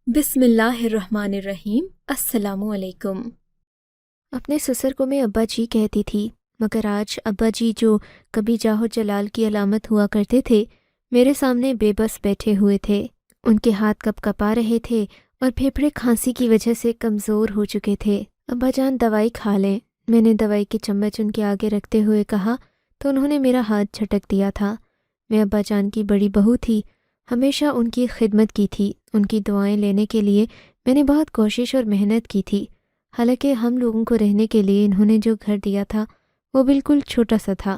بسم اللہ الرحمن الرحیم۔ السلام علیکم۔ اپنے سسر کو میں ابا جی کہتی تھی، مگر آج ابا جی جو کبھی جاہو جلال کی علامت ہوا کرتے تھے میرے سامنے بے بس بیٹھے ہوئے تھے۔ ان کے ہاتھ کپ کپا رہے تھے اور پھیپھڑے کھانسی کی وجہ سے کمزور ہو چکے تھے۔ ابا جان دوائی کھا لیں، میں نے دوائی کی چمچ ان کے آگے رکھتے ہوئے کہا تو انہوں نے میرا ہاتھ جھٹک دیا تھا۔ میں ابا جان کی بڑی بہو تھی، ہمیشہ ان کی خدمت کی تھی۔ ان کی دعائیں لینے کے لیے میں نے بہت کوشش اور محنت کی تھی، حالانکہ ہم لوگوں کو رہنے کے لیے انہوں نے جو گھر دیا تھا وہ بالکل چھوٹا سا تھا،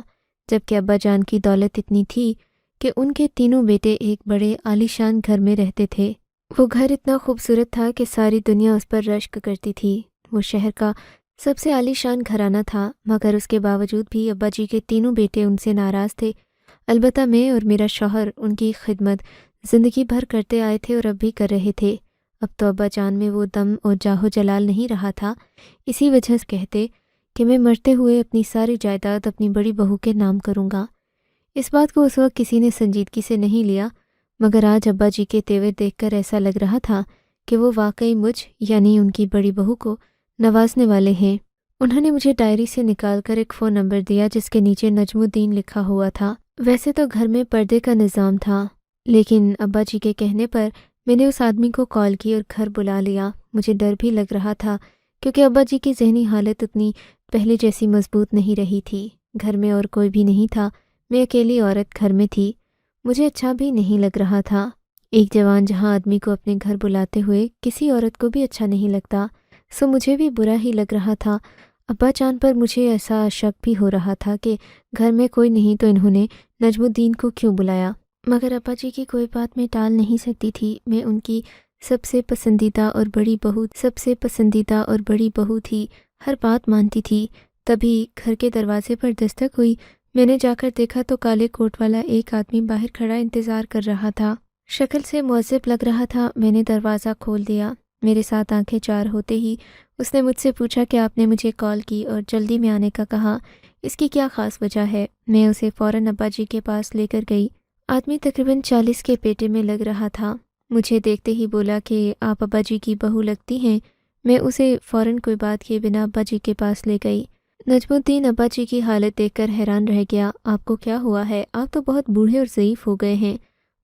جبکہ ابا جان کی دولت اتنی تھی کہ ان کے تینوں بیٹے ایک بڑے عالیشان گھر میں رہتے تھے۔ وہ گھر اتنا خوبصورت تھا کہ ساری دنیا اس پر رشک کرتی تھی۔ وہ شہر کا سب سے عالیشان گھرانہ تھا، مگر اس کے باوجود بھی ابا جی کے تینوں بیٹے ان سے ناراض تھے۔ البتہ میں اور میرا شوہر ان کی خدمت زندگی بھر کرتے آئے تھے اور اب بھی کر رہے تھے۔ اب تو ابا جان میں وہ دم اور جاہو جلال نہیں رہا تھا، اسی وجہ سے کہتے کہ میں مرتے ہوئے اپنی ساری جائیداد اپنی بڑی بہو کے نام کروں گا۔ اس بات کو اس وقت کسی نے سنجیدگی سے نہیں لیا، مگر آج ابا جی کے تیور دیکھ کر ایسا لگ رہا تھا کہ وہ واقعی مجھ یعنی ان کی بڑی بہو کو نوازنے والے ہیں۔ انہوں نے مجھے ڈائری سے نکال کر ایک فون نمبر دیا جس کے نیچے نجم الدین لکھا ہوا تھا۔ ویسے تو گھر میں پردے کا نظام تھا، لیکن ابا جی کے کہنے پر میں نے اس آدمی کو کال کی اور گھر بلا لیا۔ مجھے ڈر بھی لگ رہا تھا کیونکہ ابا جی کی ذہنی حالت اتنی پہلے جیسی مضبوط نہیں رہی تھی۔ گھر میں اور کوئی بھی نہیں تھا، میں اکیلی عورت گھر میں تھی۔ مجھے اچھا بھی نہیں لگ رہا تھا۔ ایک جوان جہاں آدمی کو اپنے گھر بلاتے ہوئے کسی عورت کو بھی اچھا نہیں لگتا، سو مجھے بھی برا ہی لگ رہا تھا۔ ابا جان پر مجھے ایسا شک بھی ہو رہا تھا کہ گھر میں کوئی نہیں تو انہوں نے نجم الدین کو کیوں بلایا، مگر ابا جی کی کوئی بات میں ٹال نہیں سکتی تھی۔ میں ان کی سب سے پسندیدہ اور بڑی بہو تھی، ہر بات مانتی تھی۔ تبھی گھر کے دروازے پر دستک ہوئی۔ میں نے جا کر دیکھا تو کالے کوٹ والا ایک آدمی باہر کھڑا انتظار کر رہا تھا، شکل سے مؤدب لگ رہا تھا۔ میں نے دروازہ کھول دیا۔ میرے ساتھ آنکھیں چار ہوتے ہی اس نے مجھ سے پوچھا کہ آپ نے مجھے کال کی اور جلدی میں آنے کا کہا، اس کی کیا خاص وجہ ہے؟ میں اسے فوراً ابا جی کے پاس لے کر گئی۔ آدمی تقریباً 40 کے پیٹے میں لگ رہا تھا۔ مجھے دیکھتے ہی بولا کہ آپ ابا جی کی بہو لگتی ہیں۔ میں اسے فوراً کوئی بات کیے بنا ابا جی کے پاس لے گئی۔ نجم الدین ابا جی کی حالت دیکھ کر حیران رہ گیا۔ آپ کو کیا ہوا ہے؟ آپ تو بہت بوڑھے اور ضعیف ہو گئے ہیں۔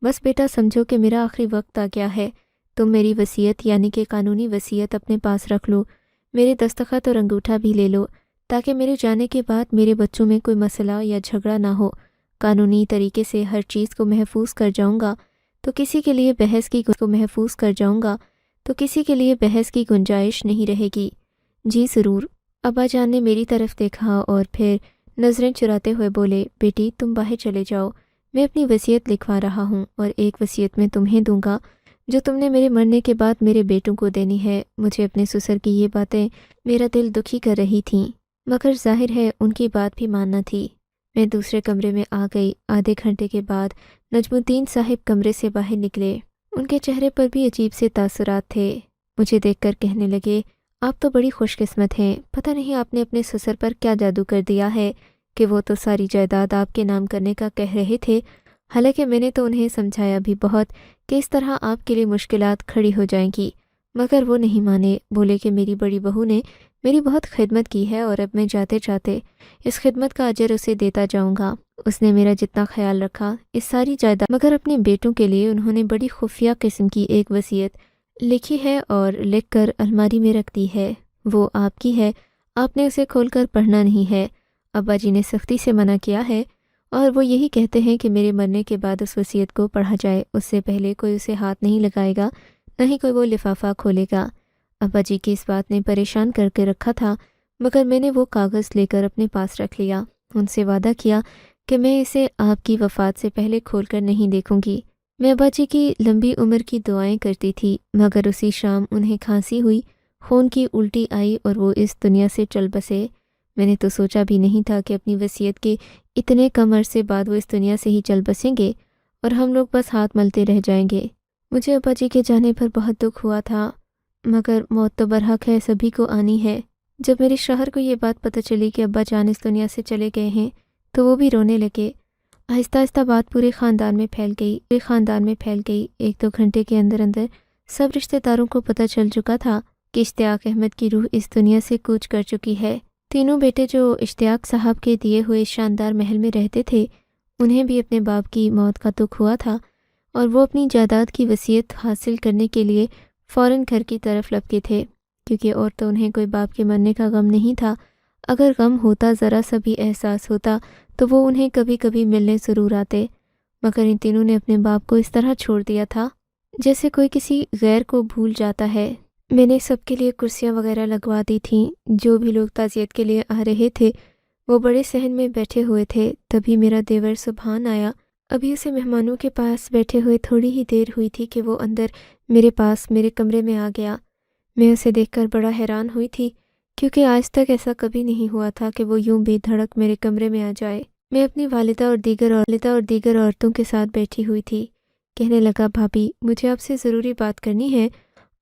بس بیٹا سمجھو کہ میرا آخری وقت آ گیا ہے۔ تم میری وصیت یعنی کہ قانونی وصیت اپنے پاس رکھ لو، میرے دستخط اور انگوٹھا بھی لے لو، تاکہ میرے جانے کے بعد میرے بچوں میں کوئی مسئلہ یا جھگڑا نہ ہو۔ قانونی طریقے سے ہر چیز کو محفوظ کر جاؤں گا تو کسی کے لیے بحث کی گنجائش نہیں رہے گی۔ جی ضرور۔ ابا جان نے میری طرف دیکھا اور پھر نظریں چراتے ہوئے بولے، بیٹی تم باہر چلے جاؤ، میں اپنی وصیت لکھوا رہا ہوں اور ایک وصیت میں تمہیں دوں گا جو تم نے میرے مرنے کے بعد میرے بیٹوں کو دینی ہے۔ مجھے اپنے سسر کی یہ باتیں میرا دل دکھی کر رہی تھیں، مگر ظاہر ہے ان کی بات بھی ماننا تھی۔ میں دوسرے کمرے میں آ گئی۔ آدھے گھنٹے کے بعد نجم الدین صاحب کمرے سے باہر نکلے۔ ان کے چہرے پر بھی عجیب سے تاثرات تھے۔ مجھے دیکھ کر کہنے لگے، آپ تو بڑی خوش قسمت ہیں، پتہ نہیں آپ نے اپنے سسر پر کیا جادو کر دیا ہے کہ وہ تو ساری جائیداد آپ کے نام کرنے کا کہہ رہے تھے، حالانکہ میں نے تو انہیں سمجھایا بھی بہت کہ اس طرح آپ کے لیے مشکلات کھڑی ہو جائیں گی، مگر وہ نہیں مانے۔ بولے کہ میری بڑی بہو نے میری بہت خدمت کی ہے اور اب میں جاتے جاتے اس خدمت کا اجر اسے دیتا جاؤں گا۔ اس نے میرا جتنا خیال رکھا اس ساری جائیداد، مگر اپنے بیٹوں کے لیے انہوں نے بڑی خفیہ قسم کی ایک وصیت لکھی ہے اور لکھ کر الماری میں رکھ دی ہے۔ وہ آپ کی ہے، آپ نے اسے کھول کر پڑھنا نہیں ہے۔ ابا جی نے سختی سے منع کیا ہے اور وہ یہی کہتے ہیں کہ میرے مرنے کے بعد اس وصیت کو پڑھا جائے، اس سے پہلے کوئی اسے ہاتھ نہیں لگائے گا، نہ ہی کوئی وہ لفافہ کھولے گا۔ ابا جی کی اس بات نے پریشان کر کے رکھا تھا، مگر میں نے وہ کاغذ لے کر اپنے پاس رکھ لیا۔ ان سے وعدہ کیا کہ میں اسے آپ کی وفات سے پہلے کھول کر نہیں دیکھوں گی۔ میں ابا جی کی لمبی عمر کی دعائیں کرتی تھی، مگر اسی شام انہیں کھانسی ہوئی، خون کی الٹی آئی اور وہ اس دنیا سے چل بسے۔ میں نے تو سوچا بھی نہیں تھا کہ اپنی وصیت کے اتنے کم عرصے بعد وہ اس دنیا سے ہی چل بسیں گے اور ہم لوگ بس ہاتھ ملتے رہ جائیں گے۔ مجھے ابا جی کے جانے پر بہت دکھ ہوا تھا، مگر موت تو برحق ہے، سبھی کو آنی ہے۔ جب میرے شوہر کو یہ بات پتہ چلی کہ ابا جان اس دنیا سے چلے گئے ہیں تو وہ بھی رونے لگے۔ آہستہ آہستہ بات پورے خاندان میں پھیل گئی۔ 1-2 گھنٹے کے اندر اندر سب رشتہ داروں کو پتہ چل چکا تھا کہ اشتیاق احمد کی روح اس دنیا سے کوچ کر چکی ہے۔ تینوں بیٹے جو اشتیاق صاحب کے دیے ہوئے شاندار محل میں رہتے تھے، انہیں بھی اپنے باپ کی موت کا دکھ ہوا تھا اور وہ اپنی جائیداد کی وصیت حاصل کرنے کے لیے فوراً گھر کی طرف لپکے تھے، کیونکہ اور تو انہیں کوئی باپ کے مرنے کا غم نہیں تھا۔ اگر غم ہوتا، ذرا سا بھی احساس ہوتا، تو وہ انہیں کبھی کبھی ملنے ضرور آتے، مگر ان تینوں نے اپنے باپ کو اس طرح چھوڑ دیا تھا جیسے کوئی کسی غیر کو بھول جاتا ہے۔ میں نے سب کے لیے کرسیاں وغیرہ لگوا دی تھیں۔ جو بھی لوگ تعزیت کے لیے آ رہے تھے وہ بڑے صحن میں بیٹھے ہوئے تھے۔ تبھی میرا دیور سبحان آیا۔ ابھی اسے مہمانوں کے پاس بیٹھے ہوئے تھوڑی ہی دیر ہوئی تھی کہ وہ اندر میرے پاس میرے کمرے میں آ گیا۔ میں اسے دیکھ کر بڑا حیران ہوئی تھی، کیونکہ آج تک ایسا کبھی نہیں ہوا تھا کہ وہ یوں بے دھڑک میرے کمرے میں آ جائے۔ میں اپنی والدہ اور دیگر عورتوں کے ساتھ بیٹھی ہوئی تھی۔ کہنے لگا، بھابھی مجھے آپ سے ضروری بات کرنی ہے،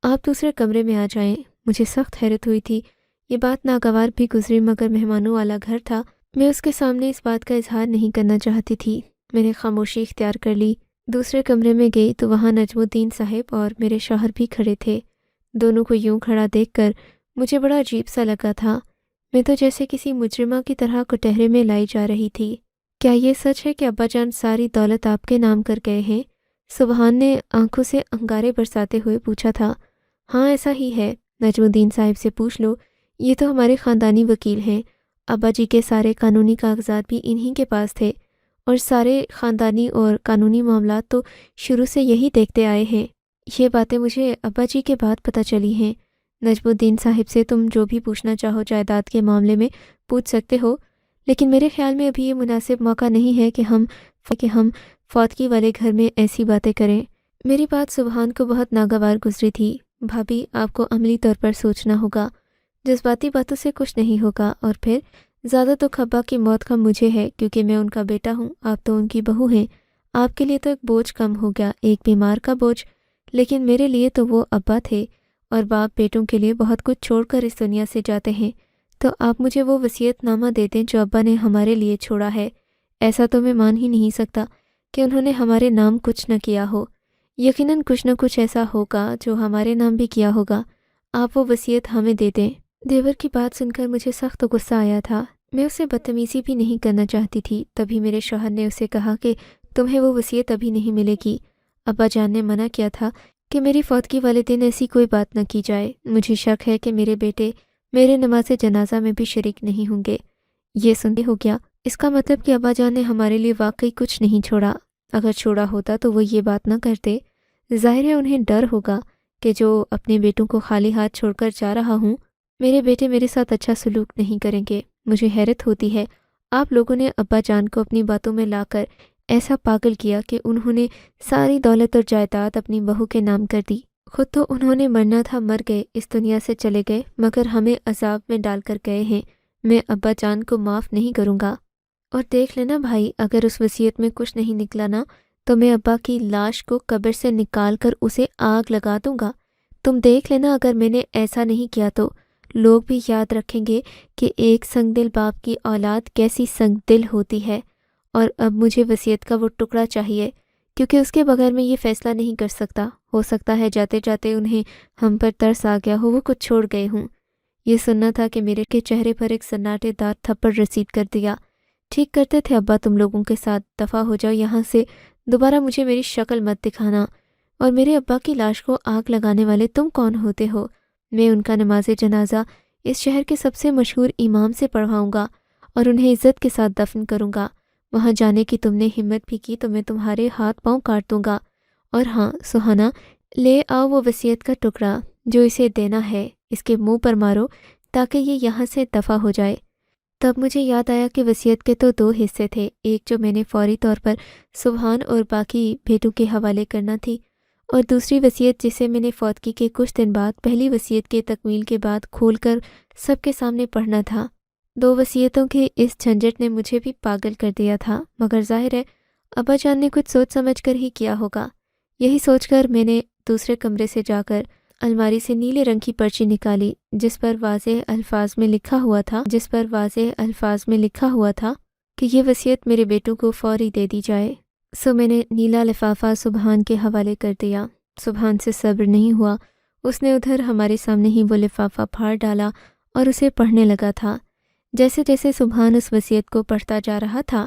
آپ دوسرے کمرے میں آ جائیں۔ مجھے سخت حیرت ہوئی تھی۔ یہ بات ناگوار بھی گزری، مگر مہمانوں والا گھر تھا، میں اس کے سامنے اس بات کا اظہار نہیں کرنا چاہتی تھی۔ میں نے خاموشی اختیار کر لی۔ دوسرے کمرے میں گئی تو وہاں نجم الدین صاحب اور میرے شوہر بھی کھڑے تھے۔ دونوں کو یوں کھڑا دیکھ کر مجھے بڑا عجیب سا لگا تھا۔ میں تو جیسے کسی مجرمہ کی طرح کٹہرے میں لائی جا رہی تھی۔ کیا یہ سچ ہے کہ ابا جان ساری دولت آپ کے نام کر گئے ہیں؟ سبحان نے آنکھوں سے انگارے برساتے ہوئے پوچھا تھا۔ ہاں ایسا ہی ہے، نجم الدین صاحب سے پوچھ لو، یہ تو ہمارے خاندانی وکیل ہیں۔ ابا جی کے سارے قانونی کاغذات بھی انہی کے پاس تھے، اور سارے خاندانی اور قانونی معاملات تو شروع سے یہی دیکھتے آئے ہیں۔ یہ باتیں مجھے ابا جی کے بعد پتہ چلی ہیں۔ نجم الدین صاحب سے تم جو بھی پوچھنا چاہو جائیداد کے معاملے میں پوچھ سکتے ہو، لیکن میرے خیال میں ابھی یہ مناسب موقع نہیں ہے کہ ہم فوتگی والے گھر میں ایسی باتیں کریں۔ میری بات سبحان کو بہت ناگوار گزری تھی۔ بھابھی آپ کو عملی طور پر سوچنا ہوگا، جذباتی باتوں سے کچھ نہیں ہوگا، اور پھر زیادہ دکھ ابا کی موت کا مجھے ہے، کیونکہ میں ان کا بیٹا ہوں، آپ تو ان کی بہو ہیں۔ آپ کے لیے تو ایک بوجھ کم ہو گیا، ایک بیمار کا بوجھ، لیکن میرے لیے تو وہ ابا تھے، اور باپ بیٹوں کے لیے بہت کچھ چھوڑ کر اس دنیا سے جاتے ہیں۔ تو آپ مجھے وہ وصیت نامہ دے دیں جو ابا نے ہمارے لیے چھوڑا ہے۔ ایسا تو میں مان ہی نہیں سکتا کہ انہوں نے ہمارے نام کچھ نہ کیا ہو۔ یقیناً کچھ نہ کچھ ایسا ہوگا جو ہمارے نام بھی کیا ہوگا۔ آپ وہ وصیت ہمیں دے دیں۔ دیور کی بات سن کر مجھے سخت غصہ آیا تھا۔ میں اسے بدتمیزی بھی نہیں کرنا چاہتی تھی۔ تبھی میرے شوہر نے اسے کہا کہ تمہیں وہ وصیت ابھی نہیں ملے گی۔ ابا جان نے منع کیا تھا کہ میری فوتگی والے دن ایسی کوئی بات نہ کی جائے۔ مجھے شک ہے کہ میرے بیٹے میرے نماز جنازہ میں بھی شریک نہیں ہوں گے۔ یہ سنتے ہو گیا، اس کا مطلب کہ ابا جان نے ہمارے لیے واقعی کچھ نہیں چھوڑا۔ اگر چھوڑا ہوتا تو وہ یہ بات نہ کرتے۔ ظاہر ہے انہیں ڈر ہوگا کہ جو اپنے بیٹوں کو خالی ہاتھ چھوڑ کر جا رہا ہوں، میرے بیٹے میرے ساتھ اچھا سلوک نہیں کریں گے۔ مجھے حیرت ہوتی ہے، آپ لوگوں نے ابا جان کو اپنی باتوں میں لا کر ایسا پاگل کیا کہ انہوں نے ساری دولت اور جائیداد اپنی بہو کے نام کر دی۔ خود تو انہوں نے مرنا تھا، مر گئے، اس دنیا سے چلے گئے، مگر ہمیں عذاب میں ڈال کر گئے ہیں۔ میں ابا جان کو معاف نہیں کروں گا۔ اور دیکھ لینا بھائی، اگر اس وصیت میں کچھ نہیں نکلا نا، تو میں ابا کی لاش کو قبر سے نکال کر اسے آگ لگا دوں گا۔ تم دیکھ لینا، اگر میں نے ایسا نہیں کیا تو لوگ بھی یاد رکھیں گے کہ ایک سنگ دل باپ کی اولاد کیسی سنگ دل ہوتی ہے۔ اور اب مجھے وصیت کا وہ ٹکڑا چاہیے، کیونکہ اس کے بغیر میں یہ فیصلہ نہیں کر سکتا۔ ہو سکتا ہے جاتے جاتے انہیں ہم پر ترس آ گیا ہو، وہ کچھ چھوڑ گئے ہوں۔ یہ سننا تھا کہ میرے کے چہرے پر ایک سناٹے دار تھپڑ رسید کر دیا۔ ٹھیک کرتے تھے ابا تم لوگوں کے ساتھ، دفع ہو جاؤ یہاں سے، دوبارہ مجھے میری شکل مت دکھانا۔ اور میرے ابا کی لاش کو آگ لگانے والے تم کون ہوتے ہو؟ میں ان کا نماز جنازہ اس شہر کے سب سے مشہور امام سے پڑھواؤں گا اور انہیں عزت کے ساتھ دفن کروں گا۔ وہاں جانے کی تم نے ہمت بھی کی تو میں تمہارے ہاتھ پاؤں کاٹ دوں گا۔ اور ہاں سہانا، لے آؤ وہ وصیت کا ٹکڑا جو اسے دینا ہے، اس کے منہ پر مارو تاکہ یہ یہاں سے دفع ہو جائے۔ تب مجھے یاد آیا کہ وصیت کے تو 2 حصے تھے، ایک جو میں نے فوری طور پر سبحان اور باقی بیٹوں کے حوالے کرنا تھی، اور دوسری وصیت جسے میں نے فوتگی کے کچھ دن بعد پہلی وصیت کے تکمیل کے بعد کھول کر سب کے سامنے پڑھنا تھا۔ 2 وصیتوں کے اس جھنجٹ نے مجھے بھی پاگل کر دیا تھا، مگر ظاہر ہے ابا جان نے کچھ سوچ سمجھ کر ہی کیا ہوگا۔ یہی سوچ کر میں نے دوسرے کمرے سے جا کر الماری سے نیلے رنگ کی پرچی نکالی جس پر واضح الفاظ میں لکھا ہوا تھا کہ یہ وصیت میرے بیٹوں کو فوری دے دی جائے۔ سو میں نے نیلا لفافہ سبحان کے حوالے کر دیا۔ سبحان سے صبر نہیں ہوا، اس نے ادھر ہمارے سامنے ہی وہ لفافہ پھاڑ ڈالا اور اسے پڑھنے لگا تھا۔ جیسے جیسے سبحان اس وصیت کو پڑھتا جا رہا تھا،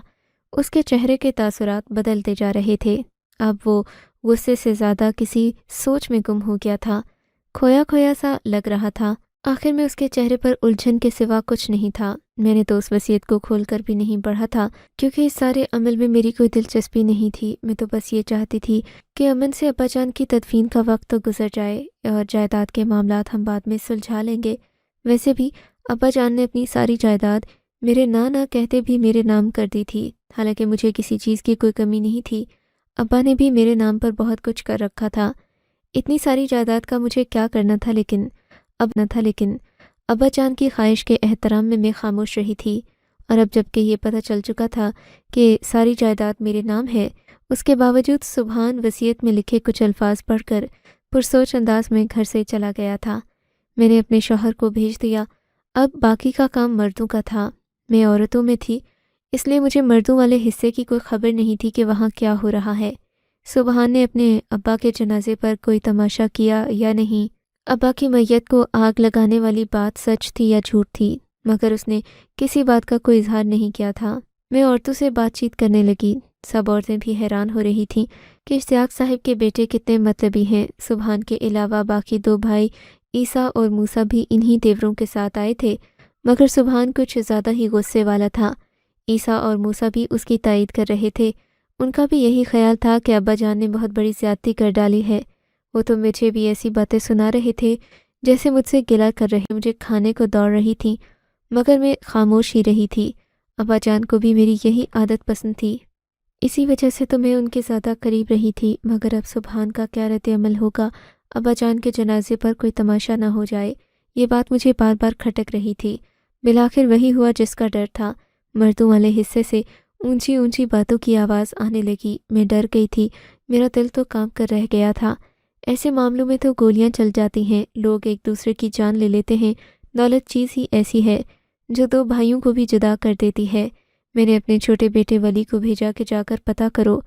اس کے چہرے کے تاثرات بدلتے جا رہے تھے۔ اب وہ غصے سے زیادہ کسی سوچ میں گم ہو گیا تھا، کھویا کھویا سا لگ رہا تھا۔ آخر میں اس کے چہرے پر الجھن کے سوا کچھ نہیں تھا۔ میں نے تو اس وصیت کو کھول کر بھی نہیں پڑھا تھا، کیونکہ اس سارے عمل میں میری کوئی دلچسپی نہیں تھی۔ میں تو بس یہ چاہتی تھی کہ امن سے ابا جان کی تدفین کا وقت تو گزر جائے اور جائیداد کے معاملات ہم بعد میں سلجھا لیں گے۔ ویسے بھی ابا جان نے اپنی ساری جائیداد میرے نہ کہتے بھی میرے نام کر دی تھی، حالانکہ مجھے کسی چیز کی کوئی کمی نہیں تھی۔ ابا نے بھی میرے نام پر بہت کچھ کر رکھا تھا۔ اتنی ساری جائیداد کا مجھے کیا کرنا تھا، لیکن ابا جان کی خواہش کے احترام میں خاموش رہی تھی۔ اور اب جب کہ یہ پتہ چل چکا تھا کہ ساری جائیداد میرے نام ہے، اس کے باوجود سبحان وصیت میں لکھے کچھ الفاظ پڑھ کر پرسوچ انداز میں گھر سے چلا گیا تھا۔ میں نے اپنے شوہر کو بھیج دیا۔ اب باقی کا کام مردوں کا تھا، میں عورتوں میں تھی، اس لیے مجھے مردوں والے حصے کی کوئی خبر نہیں تھی کہ وہاں کیا ہو رہا ہے۔ سبحان نے اپنے ابا کے جنازے پر کوئی تماشا کیا یا نہیں، ابا کی میت کو آگ لگانے والی بات سچ تھی یا جھوٹ تھی، مگر اس نے کسی بات کا کوئی اظہار نہیں کیا تھا۔ میں عورتوں سے بات چیت کرنے لگی۔ سب عورتیں بھی حیران ہو رہی تھیں کہ اشتیاق صاحب کے بیٹے کتنے مطلبی ہیں۔ سبحان کے علاوہ باقی 2 بھائی عیسیٰ اور موسیٰ بھی انہی تیوروں کے ساتھ آئے تھے، مگر سبحان کچھ زیادہ ہی غصے والا تھا۔ عیسیٰ اور موسیٰ بھی اس کی تائید کر رہے تھے۔ ان کا بھی یہی خیال تھا کہ ابا جان نے بہت بڑی زیادتی کر ڈالی ہے۔ وہ تو مجھے بھی ایسی باتیں سنا رہے تھے جیسے مجھ سے گلہ کر رہے، مجھے کھانے کو دوڑ رہی تھیں، مگر میں خاموش ہی رہی تھی۔ ابا جان کو بھی میری یہی عادت پسند تھی، اسی وجہ سے تو میں ان کے زیادہ قریب رہی تھی۔ مگر اب سبحان کا کیا رد عمل ہوگا؟ ابا جان کے جنازے پر کوئی تماشا نہ ہو جائے، یہ بات مجھے بار بار کھٹک رہی تھی۔ بالآخر وہی ہوا جس کا ڈر تھا۔ مردوں والے حصے سے اونچی اونچی باتوں کی آواز آنے لگی۔ میں ڈر گئی تھی، میرا دل تو کانپ کر رہ گیا تھا۔ ایسے معاملوں میں تو گولیاں چل جاتی ہیں، لوگ ایک دوسرے کی جان لے لیتے ہیں۔ دولت چیز ہی ایسی ہے جو 2 بھائیوں کو بھی جدا کر دیتی ہے۔ میں نے اپنے چھوٹے بیٹے ولی کو بھیجا کہ جا کر پتہ کرو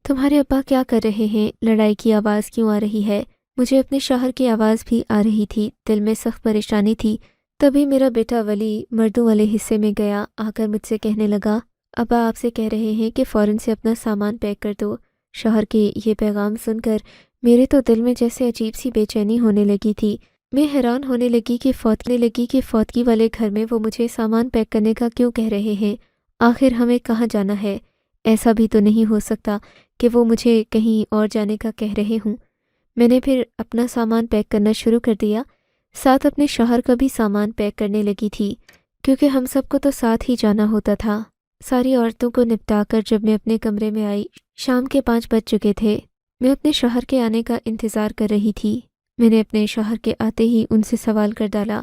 تمہارے ابا کیا کر رہے ہیں، لڑائی کی آواز کیوں آ رہی ہے۔ مجھے اپنے شوہر کی آواز بھی آ رہی تھی، دل میں سخت پریشانی تھی۔ تبھی میرا بیٹا ولی مردوں والے حصے میں گیا، آ کر مجھ سے کہنے لگا، ابا آپ سے کہہ رہے ہیں کہ فوراً سے اپنا سامان پیک کر دو۔ شوہر کے یہ پیغام سن کر میرے تو دل میں جیسے عجیب سی بے چینی ہونے لگی تھی۔ میں حیران ہونے لگی کہ فوتگی والے گھر میں وہ مجھے سامان پیک کرنے کا کیوں کہہ رہے ہیں۔ آخر ہمیں کہاں جانا ہے؟ ایسا بھی تو نہیں ہو سکتا کہ وہ مجھے کہیں اور جانے کا کہہ رہے ہوں۔ میں نے پھر اپنا سامان پیک کرنا شروع کر دیا، ساتھ اپنے شوہر کا بھی سامان پیک کرنے لگی تھی، کیونکہ ہم سب کو تو ساتھ ہی جانا ہوتا تھا۔ ساری عورتوں کو نپٹا کر جب میں اپنے کمرے میں آئی، شام کے 5 بج چکے تھے۔ میں اپنے شوہر کے آنے کا انتظار کر رہی تھی۔ میں نے اپنے شوہر کے آتے ہی ان سے سوال کر ڈالا،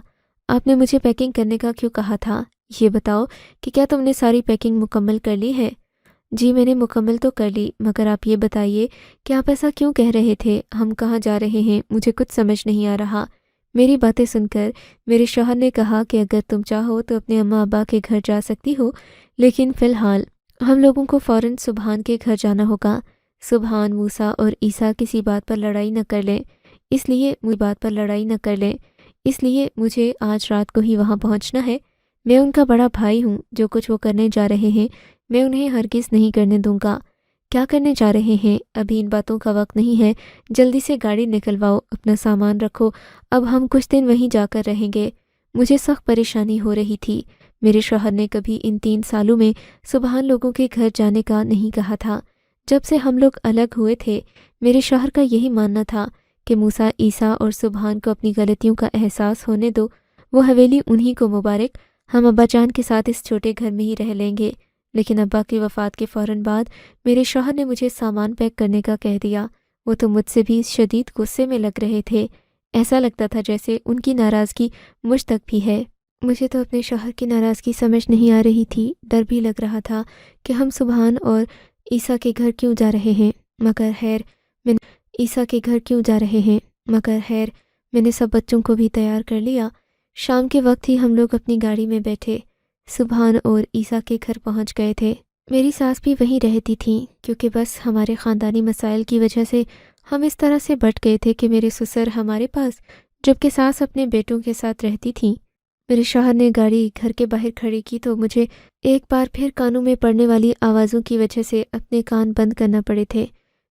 آپ نے مجھے پیکنگ کرنے کا کیوں کہا تھا؟ یہ بتاؤ کہ کیا تم نے ساری پیکنگ مکمل کر لی ہے؟ جی میں نے مکمل تو کر لی، مگر آپ یہ بتائیے کہ آپ ایسا کیوں کہہ رہے تھے؟ ہم کہاں جا رہے ہیں؟ مجھے کچھ سمجھ نہیں آ رہا۔ میری باتیں سن کر میرے شوہر نے کہا کہ اگر تم چاہو تو اپنے اماں ابا کے گھر جا سکتی ہو، لیکن فی الحال ہم لوگوں کو فوراً سبحان کے گھر جانا ہوگا۔ سبحان، موسیٰ اور عیسیٰ کسی بات پر لڑائی نہ کر لیں، اس لیے مجھے آج رات کو ہی وہاں پہنچنا ہے۔ میں ان کا بڑا بھائی ہوں، جو کچھ وہ کرنے جا رہے ہیں میں انہیں ہرگز نہیں کرنے دوں گا۔ کیا کرنے جا رہے ہیں؟ ابھی ان باتوں کا وقت نہیں ہے، جلدی سے گاڑی نکلواؤ، اپنا سامان رکھو، اب ہم کچھ دن وہیں جا کر رہیں گے۔ مجھے سخت پریشانی ہو رہی تھی۔ میرے شوہر نے کبھی ان 3 سالوں میں سبحان لوگوں کے گھر جانے کا نہیں کہا تھا۔ جب سے ہم لوگ الگ ہوئے تھے، میرے شوہر کا یہی ماننا تھا کہ موسیٰ، عیسیٰ اور سبحان کو اپنی غلطیوں کا احساس ہونے دو، وہ حویلی انہی کو مبارک، ہم ابا جان کے ساتھ اس چھوٹے گھر میں ہی رہ لیں گے۔ لیکن ابا کی وفات کے فوراً بعد میرے شوہر نے مجھے سامان پیک کرنے کا کہہ دیا۔ وہ تو مجھ سے بھی شدید غصے میں لگ رہے تھے، ایسا لگتا تھا جیسے ان کی ناراضگی مجھ تک بھی ہے۔ مجھے تو اپنے شوہر کی ناراضگی سمجھ نہیں آ رہی تھی، ڈر بھی لگ رہا تھا کہ ہم سبحان اور عیسیٰ کے گھر کیوں جا رہے ہیں، مگر خیر میں نے سب بچوں کو بھی تیار کر لیا۔ شام کے وقت ہی ہم لوگ اپنی گاڑی میں بیٹھے سبحان اور عیسیٰ کے گھر پہنچ گئے تھے۔ میری ساس بھی وہیں رہتی تھیں، کیونکہ بس ہمارے خاندانی مسائل کی وجہ سے ہم اس طرح سے بٹ گئے تھے کہ میرے سسر ہمارے پاس جبکہ ساس اپنے بیٹوں کے ساتھ رہتی تھیں۔ میرے شوہر نے گاڑی گھر کے باہر کھڑی کی تو مجھے ایک بار پھر کانوں میں پڑنے والی آوازوں کی وجہ سے اپنے کان بند کرنا پڑے تھے۔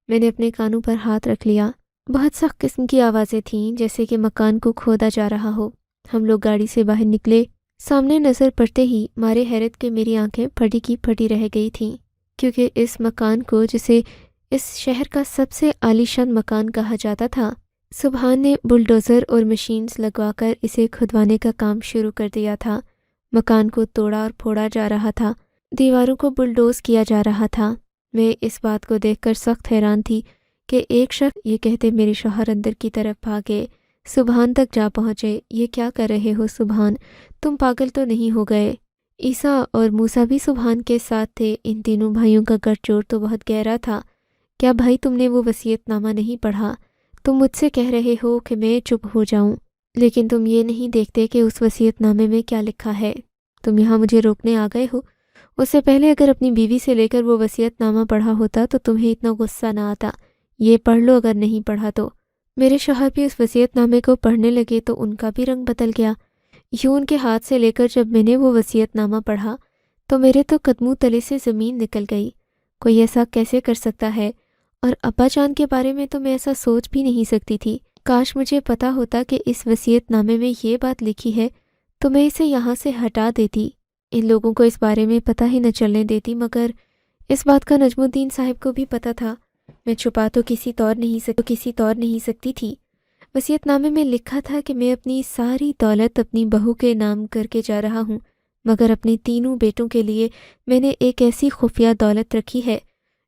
میں نے اپنے کانوں پر ہاتھ رکھ لیا۔ بہت سخت قسم کی آوازیں تھیں، جیسے کہ مکان کو کھودا جا رہا ہو۔ ہم لوگ گاڑی سے باہر نکلے۔ سامنے نظر پڑتے ہی مارے حیرت کے میری آنکھیں پھٹی کی پھٹی رہ گئی تھیں، کیونکہ اس مکان کو، جسے اس شہر کا سب سے عالیشان مکان کہا جاتا تھا، سبحان نے بلڈوزر اور مشینز لگوا کر اسے کھدوانے کا کام شروع کر دیا تھا۔ مکان کو توڑا اور پھوڑا جا رہا تھا، دیواروں کو بلڈوز کیا جا رہا تھا۔ میں اس بات کو دیکھ کر سخت حیران تھی کہ ایک شخص، یہ کہتے میرے شوہر اندر کی طرف بھاگے، سبحان تک جا پہنچے۔ یہ کیا کر رہے ہو سبحان؟ تم پاگل تو نہیں ہو گئے؟ عیسیٰ اور موسیٰ بھی سبحان کے ساتھ تھے۔ ان تینوں بھائیوں کا گٹھ جوڑ تو بہت گہرا تھا۔ کیا بھائی تم نے وہ وصیت نامہ نہیں پڑھا؟ تم مجھ سے کہہ رہے ہو کہ میں چپ ہو جاؤں، لیکن تم یہ نہیں دیکھتے کہ اس وصیت نامے میں کیا لکھا ہے۔ تم یہاں مجھے روکنے آ گئے ہو۔ اس سے پہلے اگر اپنی بیوی سے لے کر وہ وصیت نامہ پڑھا ہوتا تو تمہیں اتنا غصہ نہ آتا۔ یہ پڑھ لو اگر نہیں پڑھا تو۔ میرے شوہر بھی اس وصیت نامے کو پڑھنے لگے تو ان کا بھی رنگ بدل گیا۔ یوں ان کے ہاتھ سے لے کر جب میں نے وہ وصیت نامہ پڑھا تو میرے تو قدموں تلے سے زمین نکل گئی۔ کوئی ایسا کیسے کر سکتا ہے؟ اور ابا جان کے بارے میں تو میں ایسا سوچ بھی نہیں سکتی تھی۔ کاش مجھے پتا ہوتا کہ اس وصیت نامے میں یہ بات لکھی ہے تو میں اسے یہاں سے ہٹا دیتی، ان لوگوں کو اس بارے میں پتہ ہی نہ چلنے دیتی۔ مگر اس بات کا نجم الدین صاحب کو بھی پتہ تھا۔ میں چھپا تو کسی طور نہیں سکتی تھی۔ وصیت نامے میں لکھا تھا کہ میں اپنی ساری دولت اپنی بہو کے نام کر کے جا رہا ہوں، مگر اپنے تینوں بیٹوں کے لیے میں نے ایک ایسی خفیہ دولت رکھی ہے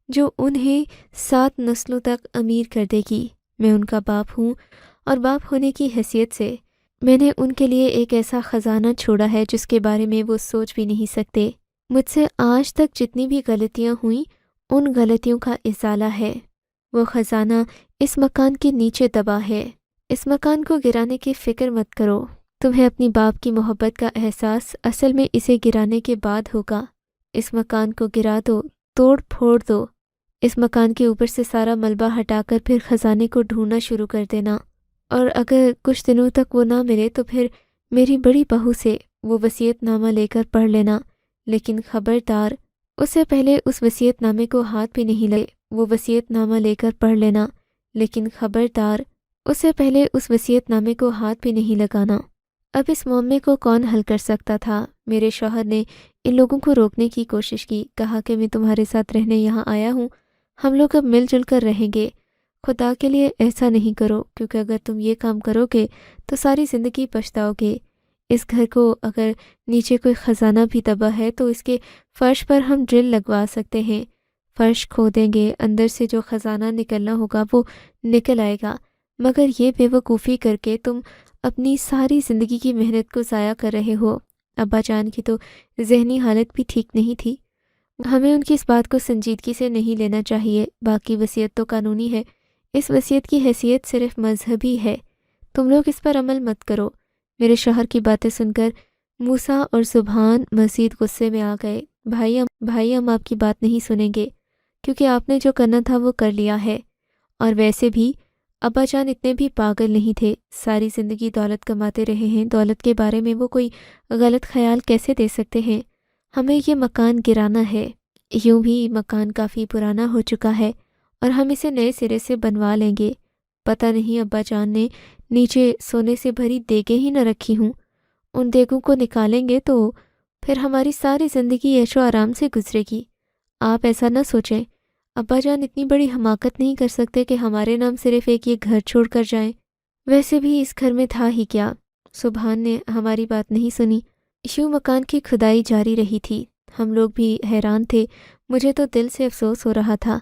جو انہیں 7 نسلوں تک امیر کر دے گی۔ میں ان کا باپ ہوں اور باپ ہونے کی حیثیت سے میں نے ان کے لیے ایک ایسا خزانہ چھوڑا ہے جس کے بارے میں وہ سوچ بھی نہیں سکتے۔ مجھ سے آج تک جتنی بھی غلطیاں ہوئیں ان غلطیوں کا ازالہ ہے۔ وہ خزانہ اس مکان کے نیچے دبا ہے۔ اس مکان کو گرانے کی فکر مت کرو۔ تمہیں اپنی باپ کی محبت کا احساس اصل میں اسے گرانے کے بعد ہوگا۔ اس مکان کو گرا دو، توڑ پھوڑ دو۔ اس مکان کے اوپر سے سارا ملبہ ہٹا کر پھر خزانے کو ڈھونڈنا شروع کر دینا، اور اگر کچھ دنوں تک وہ نہ ملے تو پھر میری بڑی بہو سے وہ وصیت نامہ لے کر پڑھ لینا، لیکن خبردار اس سے پہلے اس وصیت نامے کو ہاتھ بھی نہیں لگے۔ وہ وصیت نامہ لے کر پڑھ لینا، لیکن خبردار اس سے پہلے اس وصیت نامے کو ہاتھ بھی نہیں لگانا۔ اب اس معاملے کو کون حل کر سکتا تھا؟ میرے شوہر نے ان لوگوں کو روکنے کی کوشش کی، کہا کہ میں تمہارے ساتھ رہنے یہاں آیا ہوں، ہم لوگ اب مل جل کر رہیں گے۔ خدا کے لیے ایسا نہیں کرو، کیونکہ اگر تم یہ کام کرو گے تو ساری زندگی پچھتاؤ گے۔ اس گھر کو اگر نیچے کوئی خزانہ بھی دبا ہے تو اس کے فرش پر ہم ڈرل لگوا سکتے ہیں، فرش کھودیں گے، اندر سے جو خزانہ نکلنا ہوگا وہ نکل آئے گا۔ مگر یہ بے وقوفی کر کے تم اپنی ساری زندگی کی محنت کو ضائع کر رہے ہو۔ ابا جان کی تو ذہنی حالت بھی ٹھیک نہیں تھی، ہمیں ان کی اس بات کو سنجیدگی سے نہیں لینا چاہیے۔ باقی وصیت تو قانونی ہے، اس وصیت کی حیثیت صرف مذہبی ہے، تم لوگ اس پر عمل مت کرو۔ میرے شوہر کی باتیں سن کر موسیٰ اور سبحان مزید غصے میں آ گئے۔ بھائی ہم آپ کی بات نہیں سنیں گے، کیونکہ آپ نے جو کرنا تھا وہ کر لیا ہے، اور ویسے بھی ابا جان اتنے بھی پاگل نہیں تھے، ساری زندگی دولت کماتے رہے ہیں، دولت کے بارے میں وہ کوئی غلط خیال کیسے دے سکتے ہیں؟ ہمیں یہ مکان گرانا ہے، یوں بھی مکان کافی پرانا ہو چکا ہے اور ہم اسے نئے سرے سے بنوا لیں گے۔ پتہ نہیں ابا جان نے نیچے سونے سے بھری دیگیں ہی نہ رکھی ہوں، ان دیگوں کو نکالیں گے تو پھر ہماری ساری زندگی عیش و آرام سے گزرے گی۔ آپ ایسا نہ سوچیں، ابا جان اتنی بڑی حماقت نہیں کر سکتے کہ ہمارے نام صرف ایک یہ گھر چھوڑ کر جائیں۔ ویسے بھی اس گھر میں تھا ہی کیا؟ سبحان نے ہماری بات نہیں سنی۔ یوں مکان کی کھدائی جاری رہی تھی، ہم لوگ بھی حیران تھے۔ مجھے تو دل سے افسوس ہو رہا تھا۔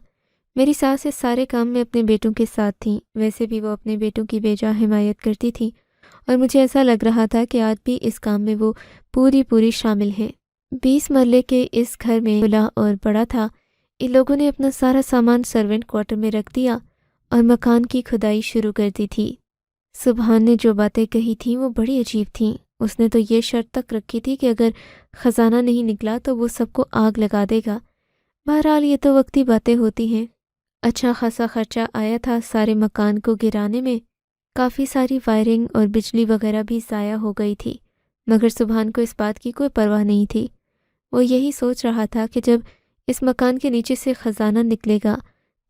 میری ساس اس سارے کام میں اپنے بیٹوں کے ساتھ تھیں، ویسے بھی وہ اپنے بیٹوں کی بے جا حمایت کرتی تھیں، اور مجھے ایسا لگ رہا تھا کہ آج بھی اس کام میں وہ پوری شامل ہیں۔ 20 مرلے کے اس گھر میں کھلا اور بڑا تھا۔ ان لوگوں نے اپنا سارا سامان سرونٹ کوارٹر میں رکھ دیا اور مکان کی کھدائی شروع کر دی تھی۔ سبحان نے جو باتیں کہی تھیں وہ بڑی عجیب تھیں۔ اس نے تو یہ شرط تک رکھی تھی کہ اگر خزانہ نہیں نکلا تو وہ سب کو آگ لگا دے گا۔ بہرحال یہ تو وقتی باتیں ہوتی ہیں، اچھا خاصا خرچہ آیا تھا سارے مکان کو گرانے میں، کافی ساری وائرنگ اور بجلی وغیرہ بھی ضائع ہو گئی تھی، مگر سبحان کو اس بات کی کوئی پرواہ نہیں تھی۔ وہ یہی سوچ رہا تھا کہ جب اس مکان کے نیچے سے خزانہ نکلے گا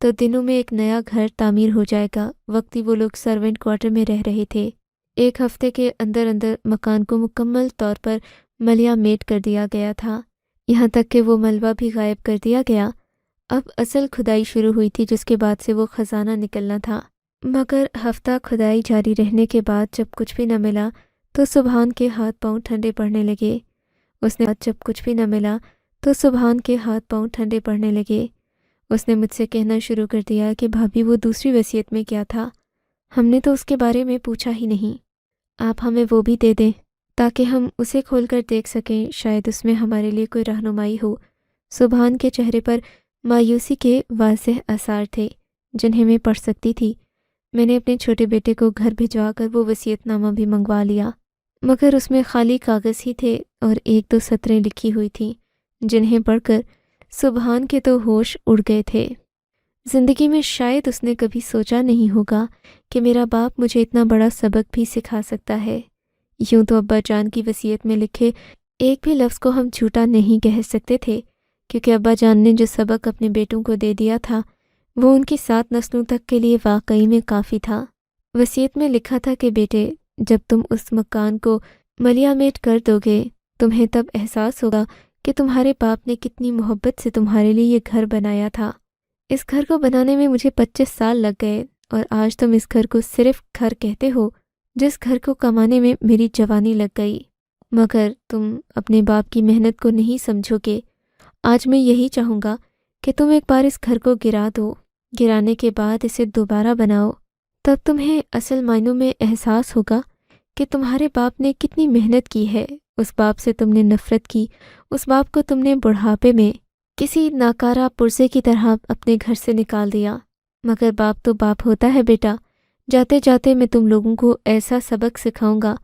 تو دنوں میں ایک نیا گھر تعمیر ہو جائے گا۔ وقتی وہ لوگ سرونٹ کوارٹر میں رہ رہے تھے، 1 ہفتے کے اندر مکان کو مکمل طور پر ملیا میٹ کر دیا گیا تھا، یہاں تک کہ وہ ملبہ بھی غائب کر دیا گیا۔ اب اصل کھدائی شروع ہوئی تھی جس کے بعد سے وہ خزانہ نکلنا تھا، مگر ہفتہ کھدائی جاری رہنے کے بعد جب کچھ بھی نہ ملا تو سبحان کے ہاتھ پاؤں ٹھنڈے پڑنے لگے۔ اس نے مجھ سے کہنا شروع کر دیا کہ بھابھی وہ دوسری وصیت میں کیا تھا؟ ہم نے تو اس کے بارے میں پوچھا ہی نہیں۔ آپ ہمیں وہ بھی دے دیں تاکہ ہم اسے کھول کر دیکھ سکیں، شاید اس میں ہمارے لیے کوئی رہنمائی ہو۔ سبحان کے چہرے پر مایوسی کے واضح آثار تھے جنہیں میں پڑھ سکتی تھی۔ میں نے اپنے چھوٹے بیٹے کو گھر بھجوا کر وہ وصیت نامہ بھی منگوا لیا، مگر اس میں خالی کاغذ ہی تھے اور 1-2 سطریں لکھی ہوئی تھیں جنہیں پڑھ کر سبحان کے تو ہوش اڑ گئے تھے۔ زندگی میں شاید اس نے کبھی سوچا نہیں ہوگا کہ میرا باپ مجھے اتنا بڑا سبق بھی سکھا سکتا ہے۔ یوں تو ابا جان کی وصیت میں لکھے ایک بھی لفظ کو ہم جھوٹا نہیں کہہ سکتے تھے، کیونکہ ابا جان نے جو سبق اپنے بیٹوں کو دے دیا تھا وہ ان کی 7 نسلوں تک کے لیے واقعی میں کافی تھا۔ وصیت میں لکھا تھا کہ بیٹے، جب تم اس مکان کو ملیا میٹ کر دو گے تمہیں تب احساس ہوگا کہ تمہارے باپ نے کتنی محبت سے تمہارے لیے یہ گھر بنایا تھا۔ اس گھر کو بنانے میں مجھے 25 سال لگ گئے اور آج تم اس گھر کو صرف گھر کہتے ہو، جس گھر کو کمانے میں میری جوانی لگ گئی، مگر تم اپنے باپ کی محنت کو نہیں سمجھو گے۔ آج میں یہی چاہوں گا کہ تم ایک بار اس گھر کو گرا دو، گرانے کے بعد اسے دوبارہ بناؤ، تب تمہیں اصل معنوں میں احساس ہوگا کہ تمہارے باپ نے کتنی محنت کی ہے۔ اس باپ سے تم نے نفرت کی، اس باپ کو تم نے بڑھاپے میں کسی ناکارہ پرزے کی طرح اپنے گھر سے نکال دیا، مگر باپ تو باپ ہوتا ہے بیٹا۔ جاتے جاتے میں تم لوگوں کو ایسا سبق سکھاؤں گا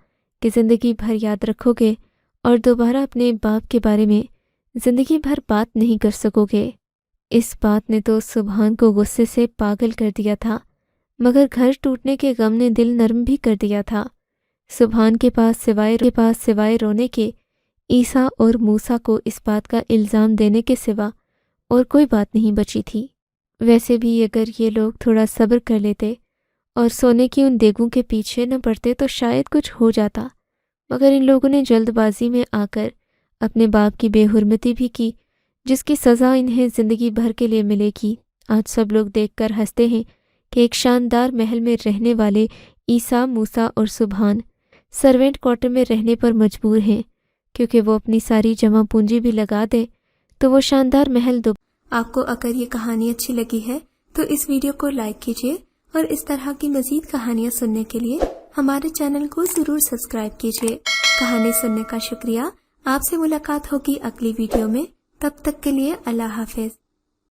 کہ زندگی بھر یاد رکھو گے اور دوبارہ اپنے باپ کے بارے میں زندگی بھر بات نہیں کر سکو گے۔ اس بات نے تو سبحان کو غصے سے پاگل کر دیا تھا، مگر گھر ٹوٹنے کے غم نے دل نرم بھی کر دیا تھا۔ سبحان کے پاس سوائے رونے کے عیسیٰ اور موسیٰ کو اس بات کا الزام دینے کے سوا اور کوئی بات نہیں بچی تھی۔ ویسے بھی اگر یہ لوگ تھوڑا صبر کر لیتے اور سونے کی ان دیگوں کے پیچھے نہ پڑتے تو شاید کچھ ہو جاتا، مگر ان لوگوں نے جلد بازی میں آ کر اپنے باپ کی بے حرمتی بھی کی، جس کی سزا انہیں زندگی بھر کے لیے ملے گی۔ آج سب لوگ دیکھ کر ہنستے ہیں کہ ایک شاندار محل میں رہنے والے عیسیٰ، موسیٰ اور سبحان سرونٹ کوارٹر میں رہنے پر مجبور ہیں، کیونکہ وہ اپنی ساری جمع پونجی بھی لگا دے تو وہ شاندار محل آپ کو اگر یہ کہانی اچھی لگی ہے تو اس ویڈیو کو لائک کیجیے اور اس طرح کی مزید کہانیاں سننے کے لیے ہمارے چینل کو ضرور سبسکرائب کیجیے۔ کہانی سننے کا شکریہ۔ آپ سے ملاقات ہوگی اگلی ویڈیو میں، تب تک کے لیے اللہ حافظ۔